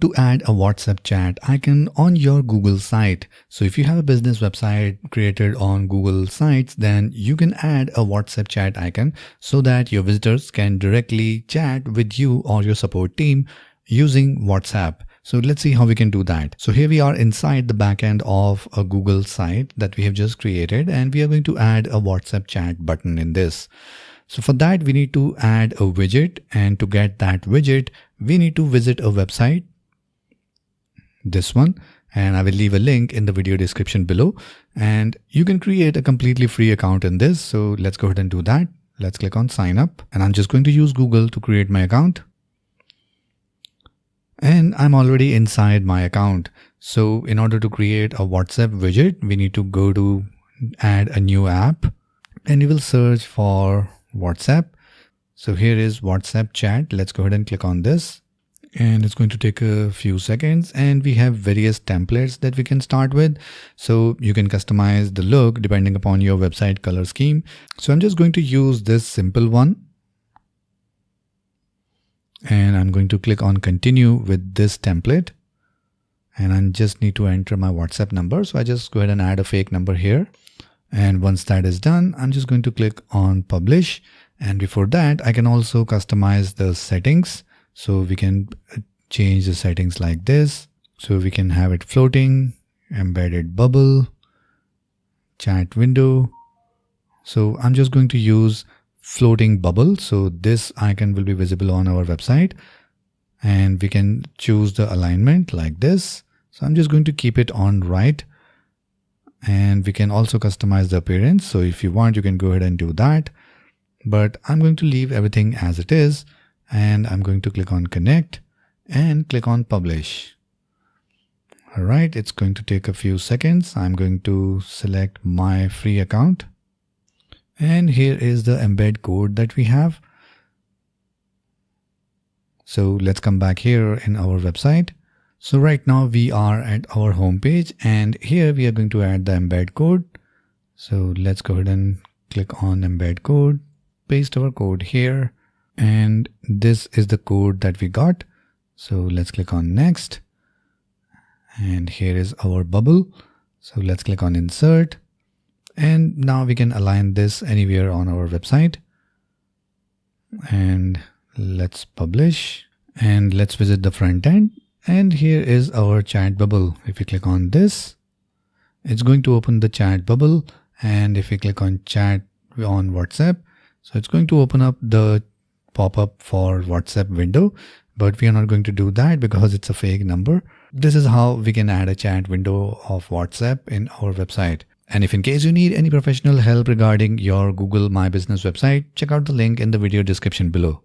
to add a WhatsApp chat icon on your Google site. So if you have a business website created on Google Sites, then you can add a WhatsApp chat icon so that your visitors can directly chat with you or your support team using WhatsApp. So let's see how we can do that. So here we are inside the backend of a Google site that we have just created, and we are going to add a WhatsApp chat button in this. So for that, we need to add a widget, and to get that widget, we need to visit a website, this one, and I will leave a link in the video description below, and you can create a completely free account in this. So let's go ahead and do that. Let's click on sign up, and I'm just going to use Google to create my account. And I'm already inside my account. So in order to create a WhatsApp widget, we need to go to add a new app, and you will search for WhatsApp. So here is WhatsApp chat. Let's go ahead and click on this, and it's going to take a few seconds, and we have various templates that we can start with. So you can customize the look depending upon your website color scheme. So I'm just going to use this simple one, and I'm going to click on continue with this template, and I just need to enter my WhatsApp number. So I just go ahead and add a fake number here. And once that is done, I'm just going to click on publish. And before that, I can also customize the settings. So we can change the settings like this. So we can have it floating, embedded bubble, chat window. So I'm just going to use floating bubble. So this icon will be visible on our website, and we can choose the alignment like this. So I'm just going to keep it on right, and we can also customize the appearance. So if you want, you can go ahead and do that, but I'm going to leave everything as it is, and I'm going to click on connect and click on publish. All right, it's going to take a few seconds. I'm going to select my free account. And here is the embed code that we have. So let's come back here in our website. So right now we are at our home page, and here we are going to add the embed code. So let's go ahead and click on embed code, paste our code here, and this is the code that we got. So let's click on next, and here is our bubble. So let's click on insert. And now we can align this anywhere on our website, and let's publish, and let's visit the front end. And here is our chat bubble. If we click on this, it's going to open the chat bubble. And if we click on chat on WhatsApp, so it's going to open up the pop-up for WhatsApp window, but we are not going to do that because it's a fake number. This is how we can add a chat window of WhatsApp in our website. And if in case you need any professional help regarding your Google My Business website, check out the link in the video description below.